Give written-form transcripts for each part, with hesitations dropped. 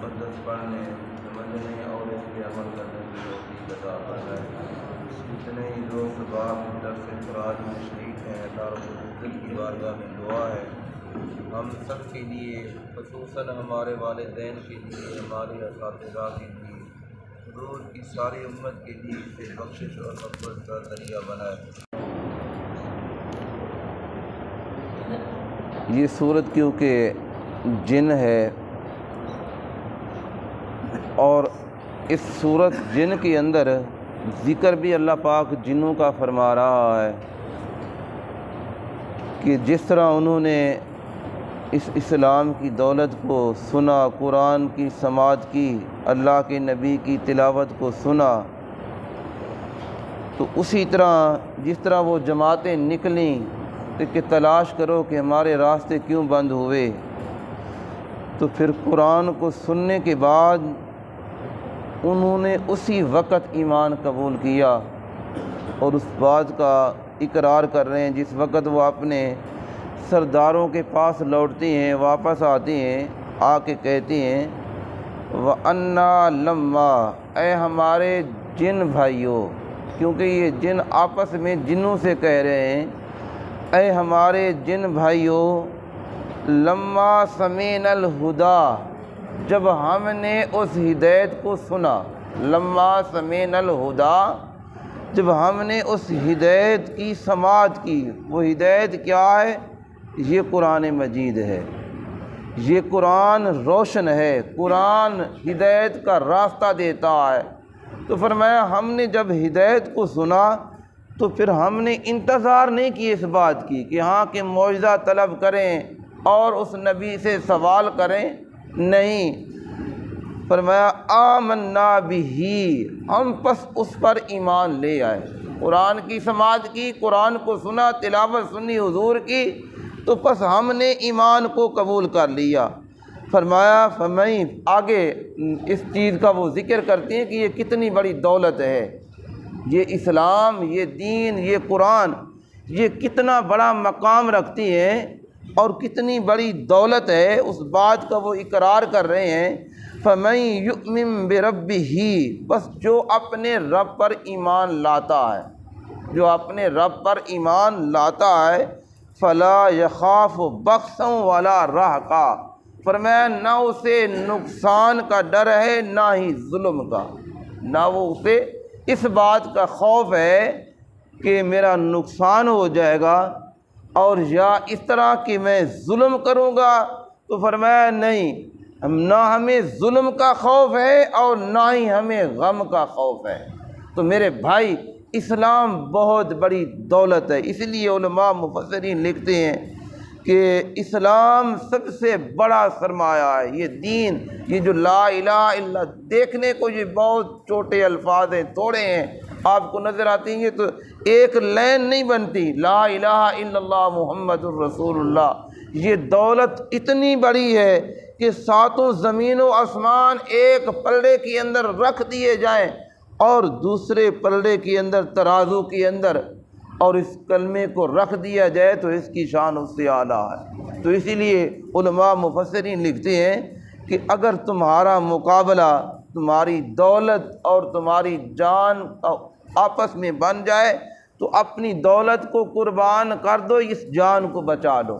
مقدس پڑھنے سمجھنے اور اس پہ عمل کرنے کی توفیق عطا فرمائے۔ جتنے ہی دوست باپ درس قرآن میں شریک ہیں، اللہ رب العزت کی بارگاہ میں دعا ہے ہم سب کے لیے، خصوصاً ہمارے والدین کے لیے، ہمارے اساتذہ کے لیے، حضور کی ساری امت کے لیے اسے بخشش اور مغفرت کا ذریعہ بنائے۔ یہ صورت کیونکہ جن ہے اور اس صورت جن کے اندر ذکر بھی اللہ پاک جنوں کا فرما رہا ہے کہ جس طرح انہوں نے اس اسلام کی دولت کو سنا، قرآن کی سماعت کی، اللہ کے نبی کی تلاوت کو سنا، تو اسی طرح جس طرح وہ جماعتیں نکلیں کہ تلاش کرو کہ ہمارے راستے کیوں بند ہوئے، تو پھر قرآن کو سننے کے بعد انہوں نے اسی وقت ایمان قبول کیا اور اس بات کا اقرار کر رہے ہیں جس وقت وہ اپنے سرداروں کے پاس لوٹتے ہیں، واپس آتے ہیں، آ کے کہتے ہیں وَأَنَّا لَمَّا، اے ہمارے جن بھائیوں، کیونکہ یہ جن آپس میں جنوں سے کہہ رہے ہیں، اے ہمارے جن بھائیوں، لما سمعنا الہدی، جب ہم نے اس ہدایت کو سنا، لما سمعنا الہدی، جب ہم نے اس ہدایت کی سماعت کی، وہ ہدایت کیا ہے؟ یہ قرآن مجید ہے، یہ قرآن روشن ہے، قرآن ہدایت کا راستہ دیتا ہے۔ تو فرمایا ہم نے جب ہدایت کو سنا تو پھر ہم نے انتظار نہیں کی اس بات کی کہ ہاں کہ معجزہ طلب کریں اور اس نبی سے سوال کریں، نہیں، فرمایا آمنا بہ، ہم پس اس پر ایمان لے آئے۔ قرآن کی سماعت کی، قرآن کو سنا، تلاوت سنی حضور کی، تو پس ہم نے ایمان کو قبول کر لیا۔ فرمایا فمن، آگے اس چیز کا وہ ذکر کرتے ہیں کہ یہ کتنی بڑی دولت ہے، یہ اسلام، یہ دین، یہ قرآن، یہ کتنا بڑا مقام رکھتی ہیں اور کتنی بڑی دولت ہے، اس بات کا وہ اقرار کر رہے ہیں۔ فَمَن يُؤْمِن بِرَبِّهِ، بس جو اپنے رب پر ایمان لاتا ہے، جو اپنے رب پر ایمان لاتا ہے، فَلَا يَخَافُ بَخْسًا وَلَا رَهْقًا، فرمایا نہ اسے نقصان کا ڈر ہے نہ ہی ظلم کا، نہ وہ اسے اس بات کا خوف ہے کہ میرا نقصان ہو جائے گا اور یا اس طرح کہ میں ظلم کروں گا، تو فرمایا نہیں، نہ ہمیں ظلم کا خوف ہے اور نہ ہی ہمیں غم کا خوف ہے۔ تو میرے بھائی، اسلام بہت بڑی دولت ہے، اس لیے علماء مفسرین لکھتے ہیں کہ اسلام سب سے بڑا سرمایہ ہے، یہ دین، یہ جو لا الہ الا اللہ، دیکھنے کو یہ بہت چھوٹے الفاظ ہیں، تھوڑے ہیں، آپ کو نظر آتی ہیں تو ایک لین نہیں بنتی، لا الہ الا اللہ محمد الرسول اللہ، یہ دولت اتنی بڑی ہے کہ ساتوں زمین و آسمان ایک پلڑے کے اندر رکھ دیے جائیں اور دوسرے پلڑے کے اندر، ترازو کے اندر، اور اس کلمے کو رکھ دیا جائے تو اس کی شان اس سے اعلیٰ ہے۔ تو اسی لیے علماء مفسرین لکھتے ہیں کہ اگر تمہارا مقابلہ تمہاری دولت اور تمہاری جان آپس میں بن جائے تو اپنی دولت کو قربان کر دو، اس جان کو بچا لو۔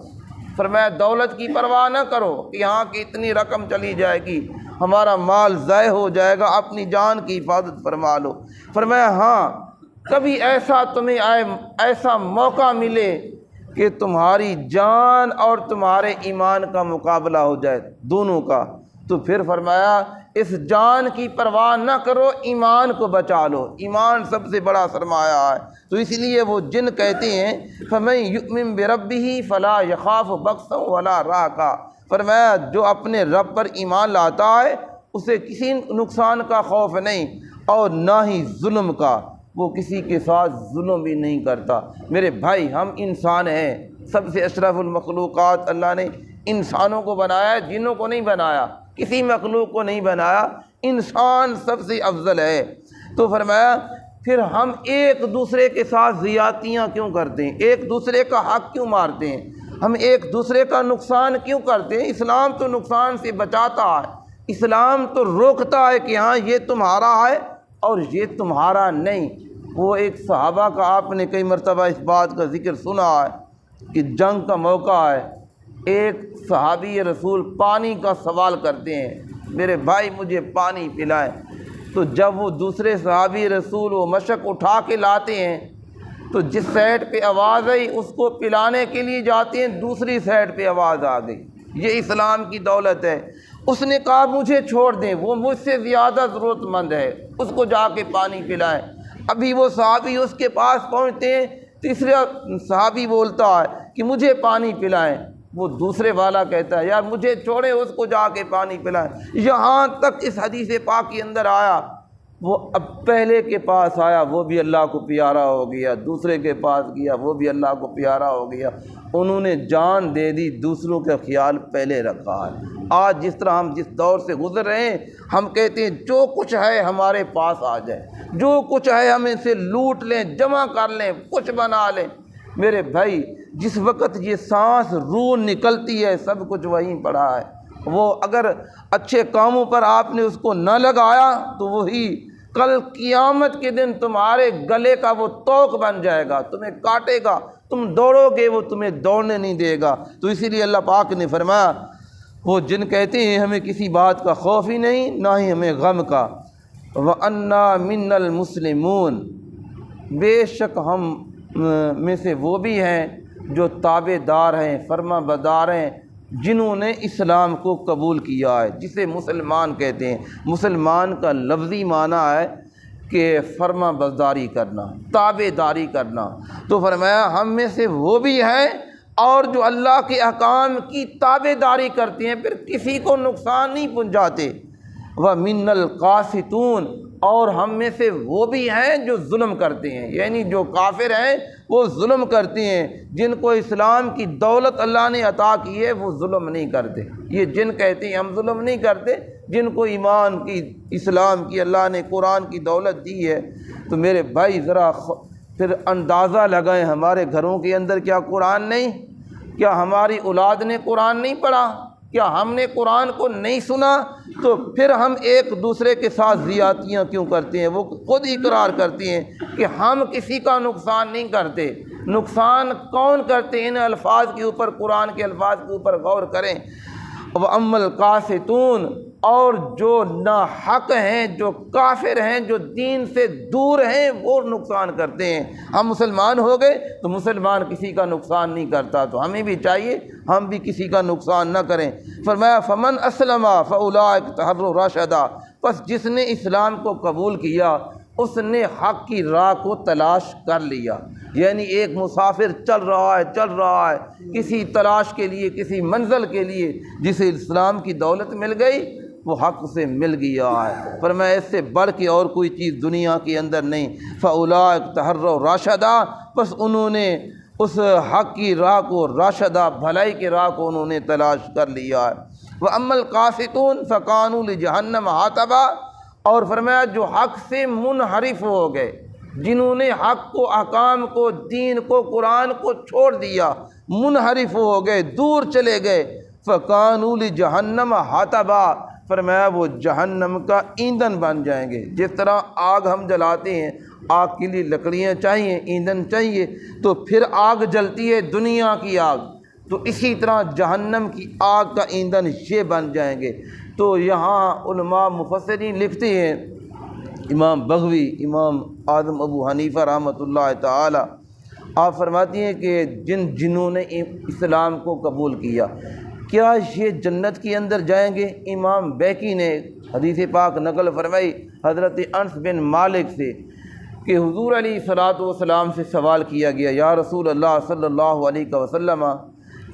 فرمایا دولت کی پرواہ نہ کرو کہ یہاں کی اتنی رقم چلی جائے گی، ہمارا مال ضائع ہو جائے گا، اپنی جان کی حفاظت فرما لو۔ فرمایا ہاں، کبھی ایسا تمہیں ایسا موقع ملے کہ تمہاری جان اور تمہارے ایمان کا مقابلہ ہو جائے، دونوں کا، تو پھر فرمایا اس جان کی پرواہ نہ کرو، ایمان کو بچا لو، ایمان سب سے بڑا سرمایہ ہے۔ تو اس لیے وہ جن کہتے ہیں فَمَن يُؤْمِن بِرَبِّهِ فَلَا يَخَافُ بَخْسًا وَلَا رَهْقًا، فرمایا جو اپنے رب پر ایمان لاتا ہے اسے کسی نقصان کا خوف نہیں اور نہ ہی ظلم کا، وہ کسی کے ساتھ ظلم بھی نہیں کرتا۔ میرے بھائی، ہم انسان ہیں، سب سے اشرف المخلوقات اللہ نے انسانوں کو بنایا ہے، جنوں کو نہیں بنایا، کسی مخلوق کو نہیں بنایا، انسان سب سے افضل ہے۔ تو فرمایا پھر ہم ایک دوسرے کے ساتھ زیادتیاں کیوں کرتے ہیں، ایک دوسرے کا حق کیوں مارتے ہیں، ہم ایک دوسرے کا نقصان کیوں کرتے ہیں؟ اسلام تو نقصان سے بچاتا ہے، اسلام تو روکتا ہے کہ ہاں یہ تمہارا ہے اور یہ تمہارا نہیں۔ وہ ایک صحابہ کا آپ نے کئی مرتبہ اس بات کا ذکر سنا ہے کہ جنگ کا موقع ہے، ایک صحابی رسول پانی کا سوال کرتے ہیں، میرے بھائی مجھے پانی پلائیں۔ تو جب وہ دوسرے صحابی رسول وہ مشق اٹھا کے لاتے ہیں تو جس سائڈ پہ آواز آئی اس کو پلانے کے لیے جاتے ہیں، دوسری سائڈ پہ آواز آ گئی۔ یہ اسلام کی دولت ہے۔ اس نے کہا مجھے چھوڑ دیں، وہ مجھ سے زیادہ ضرورت مند ہے، اس کو جا کے پانی پلائیں۔ ابھی وہ صحابی اس کے پاس پہنچتے ہیں، تیسرا صحابی بولتا ہے کہ مجھے پانی پلائیں۔ وہ دوسرے والا کہتا ہے یار مجھے چھوڑیں، اس کو جا کے پانی پلائیں۔ یہاں تک اس حدیث پاک کے اندر آیا، وہ اب پہلے کے پاس آیا وہ بھی اللہ کو پیارا ہو گیا، دوسرے کے پاس گیا وہ بھی اللہ کو پیارا ہو گیا۔ انہوں نے جان دے دی، دوسروں کا خیال پہلے رکھا ہے۔ آج جس طرح ہم جس دور سے گزر رہے ہیں، ہم کہتے ہیں جو کچھ ہے ہمارے پاس آ جائے، جو کچھ ہے ہم اسے لوٹ لیں، جمع کر لیں، کچھ بنا لیں۔ میرے بھائی جس وقت یہ سانس روح نکلتی ہے سب کچھ وہیں پڑا ہے۔ وہ اگر اچھے کاموں پر آپ نے اس کو نہ لگایا تو وہی کل قیامت کے دن تمہارے گلے کا وہ توق بن جائے گا، تمہیں کاٹے گا، تم دوڑو گے وہ تمہیں دوڑنے نہیں دے گا۔ تو اسی لیے اللہ پاک نے فرمایا وہ جن کہتے ہیں ہمیں کسی بات کا خوف ہی نہیں نہ ہی ہمیں غم کا، وَأَنَّا مِنَّا الْمُسْلِمُونَ، بے شک ہم میں سے وہ بھی ہیں جو تابع دار ہیں، فرما بردار ہیں، جنہوں نے اسلام کو قبول کیا ہے، جسے مسلمان کہتے ہیں۔ مسلمان کا لفظی معنی ہے کہ فرما برداری کرنا، تابع داری کرنا۔ تو فرمایا ہم میں سے وہ بھی ہیں اور جو اللہ کے احکام کی تابع داری کرتے ہیں، پھر کسی کو نقصان نہیں پہنچاتے۔ وَمِنَّ الْقَاسِطُونَ، اور ہم میں سے وہ بھی ہیں جو ظلم کرتے ہیں، یعنی جو کافر ہیں وہ ظلم کرتے ہیں۔ جن کو اسلام کی دولت اللہ نے عطا کی ہے وہ ظلم نہیں کرتے۔ یہ جن کہتے ہیں ہم ظلم نہیں کرتے، جن کو ایمان کی، اسلام کی، اللہ نے قرآن کی دولت دی ہے۔ تو میرے بھائی ذرا پھر اندازہ لگائیں، ہمارے گھروں کے اندر کیا قرآن نہیں؟ کیا ہماری اولاد نے قرآن نہیں پڑھا؟ کیا ہم نے قرآن کو نہیں سنا؟ تو پھر ہم ایک دوسرے کے ساتھ زیادتیاں کیوں کرتے ہیں؟ وہ خود اقرار کرتی ہیں کہ ہم کسی کا نقصان نہیں کرتے۔ نقصان کون کرتے ہیں؟ ان الفاظ کے اوپر، قرآن کے الفاظ کے اوپر غور کریں۔ وَأَمَّا الْقَاسِطُونَ، اور جو ناحق ہیں، جو کافر ہیں، جو دین سے دور ہیں، وہ نقصان کرتے ہیں۔ ہم مسلمان ہو گئے تو مسلمان کسی کا نقصان نہیں کرتا، تو ہمیں بھی چاہیے ہم بھی کسی کا نقصان نہ کریں۔ فرمایا فَمَنْ أَسْلَمَ فَأُولَٰئِكَ تَحَرُّوا رَشَدًا، پس جس نے اسلام کو قبول کیا اس نے حق کی راہ کو تلاش کر لیا۔ یعنی ایک مسافر چل رہا ہے کسی تلاش کے لیے، کسی منزل کے لیے، جسے اسلام کی دولت مل گئی وہ حق سے مل گیا ہے۔ فرمایا اس سے بڑھ کے اور کوئی چیز دنیا کے اندر نہیں۔ فَأُولَٰئِكَ تَحَرُّوا رَشَدًا، پس انہوں نے اس حق کی راہ کو، راشدہ بھلائی کی راہ کو انہوں نے تلاش کر لیا ہے۔ وَأَمَّا الْقَاسِطُونَ فَكَانُوا لِجَهَنَّمَ حَطَبًا، اور فرمایا جو حق سے منحرف ہو گئے، جنہوں نے حق کو، احکام کو، دین کو، قرآن کو چھوڑ دیا، منحرف ہو گئے، دور چلے گئے، فَكَانُوا لِجَهَنَّمَ حَطَبًا، فرمایا وہ جہنم کا ایندھن بن جائیں گے۔ جس طرح آگ ہم جلاتے ہیں، آگ کے لیے لکڑیاں چاہیے، ایندھن چاہیے، تو پھر آگ جلتی ہے دنیا کی آگ، تو اسی طرح جہنم کی آگ کا ایندھن یہ بن جائیں گے۔ تو یہاں علماء مفسرین لکھتے ہیں، امام بغوی، امام اعظم ابو حنیفہ رحمۃ اللہ تعالی، آپ فرماتی ہیں کہ جنہوں نے اسلام کو قبول کیا، کیا یہ جنت کے اندر جائیں گے؟ امام بیکی نے حدیث پاک نقل فرمائی حضرت انس بن مالک سے کہ حضور علیہ الصلوۃ والسلام سے سوال کیا گیا، یا رسول اللہ صلی اللہ علیہ وسلم،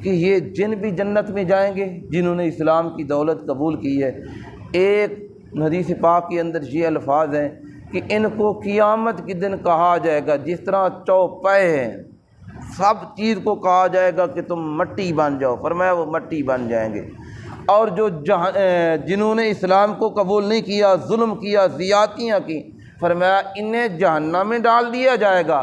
کہ یہ جن بھی جنت میں جائیں گے جنہوں نے اسلام کی دولت قبول کی ہے؟ ایک حدیث پاک کے اندر یہ الفاظ ہیں کہ ان کو قیامت کے دن کہا جائے گا، جس طرح چوپائے ہیں، سب چیز کو کہا جائے گا کہ تم مٹی بن جاؤ، فرمایا وہ مٹی بن جائیں گے۔ اور جو جنہوں نے اسلام کو قبول نہیں کیا، ظلم کیا، زیادتیاں کی، فرمایا انہیں جہنم میں ڈال دیا جائے گا۔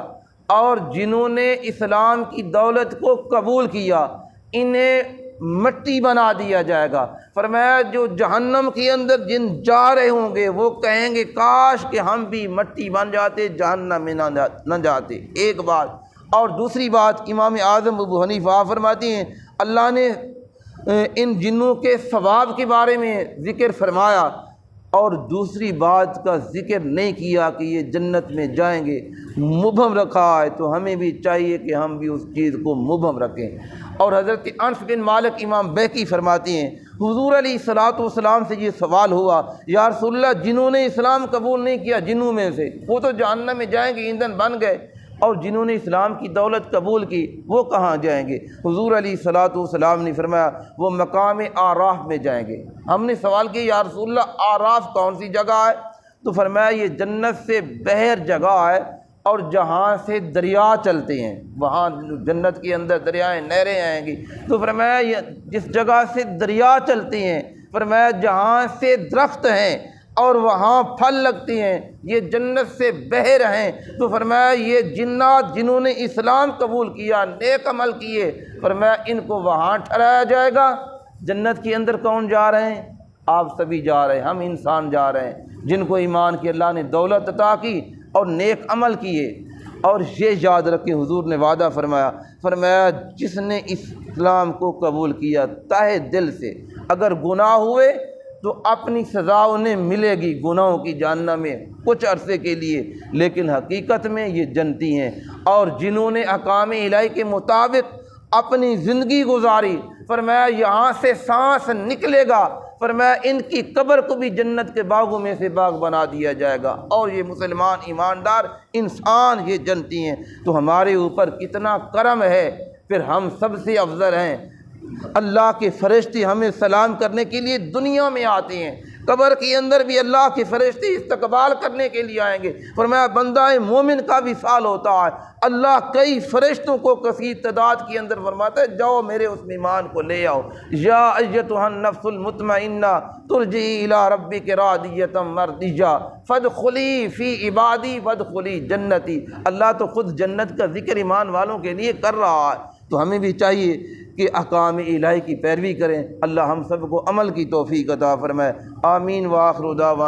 اور جنہوں نے اسلام کی دولت کو قبول کیا، انہیں مٹی بنا دیا جائے گا۔ فرمایا جو جہنم کے اندر جن جا رہے ہوں گے وہ کہیں گے کاش کہ ہم بھی مٹی بن جاتے، جہنم میں نہ جاتے۔ ایک بات، اور دوسری بات امام اعظم ابو حنیفہ فرماتی ہیں اللہ نے ان جنوں کے ثواب کے بارے میں ذکر فرمایا اور دوسری بات کا ذکر نہیں کیا کہ یہ جنت میں جائیں گے، مبہم رکھا ہے۔ تو ہمیں بھی چاہیے کہ ہم بھی اس چیز کو مبہم رکھیں۔ اور حضرت انس بن مالک امام بیہقی فرماتی ہیں حضور علیہ الصلوۃ والسلام سے یہ سوال ہوا، یا رسول اللہ جنہوں نے اسلام قبول نہیں کیا جنوں میں سے، وہ تو جہنم میں جائیں گے، ایندھن بن گئے، اور جنہوں نے اسلام کی دولت قبول کی وہ کہاں جائیں گے؟ حضور علیہ الصلوۃ والسلام نے فرمایا وہ مقام آراف میں جائیں گے۔ ہم نے سوال کیا یا رسول اللہ آراف کون سی جگہ ہے؟ تو فرمایا یہ جنت سے بحر جگہ ہے، اور جہاں سے دریا چلتے ہیں، وہاں جنت کے اندر دریائیں نہریں آئیں گی۔ تو فرمایا یہ جس جگہ سے دریا چلتے ہیں، فرمایا جہاں سے درخت ہیں اور وہاں پھل لگتے ہیں، یہ جنت سے بحر ہیں۔ تو فرمایا یہ جنات جنہوں نے اسلام قبول کیا، نیک عمل کیے، فرمایا ان کو وہاں ٹھہرایا جائے گا۔ جنت کے اندر کون جا رہے ہیں؟ آپ سبھی جا رہے ہیں، ہم انسان جا رہے ہیں جن کو ایمان کی اللہ نے دولت عطا کی اور نیک عمل کیے۔ اور یہ یاد رکھیں حضور نے وعدہ فرمایا جس نے اسلام کو قبول کیا تہہ دل سے، اگر گناہ ہوئے تو اپنی سزا انہیں ملے گی گناہوں کی جہنم میں کچھ عرصے کے لیے، لیکن حقیقت میں یہ جنتی ہیں۔ اور جنہوں نے احکام الہی کے مطابق اپنی زندگی گزاری، فرمایا یہاں سے سانس نکلے گا، فرمایا ان کی قبر کو بھی جنت کے باغوں میں سے باغ بنا دیا جائے گا۔ اور یہ مسلمان ایماندار انسان یہ جنتی ہیں۔ تو ہمارے اوپر کتنا کرم ہے، پھر ہم سب سے افضل ہیں۔ اللہ کے فرشتے ہمیں سلام کرنے کے لیے دنیا میں آتے ہیں، قبر کے اندر بھی اللہ کے فرشتے استقبال کرنے کے لیے آئیں گے۔ فرمایا بندہ مومن کا وصال ہوتا ہے، اللہ کئی فرشتوں کو کثیر تعداد کے اندر فرماتا ہے جاؤ میرے اس مہمان کو لے آؤ، یا ایتھا النفس المطمئنہ ترجعی الی ربک راضیۃ مرضیہ فادخلی فی عبادی وادخلی جنتی۔ اللہ تو خود جنت کا ذکر ایمان والوں کے لیے کر رہا ہے۔ تو ہمیں بھی چاہیے کہ احکام الہی کی پیروی کریں۔ اللہ ہم سب کو عمل کی توفیق عطا فرمائے۔ آمین وآخر دعوانا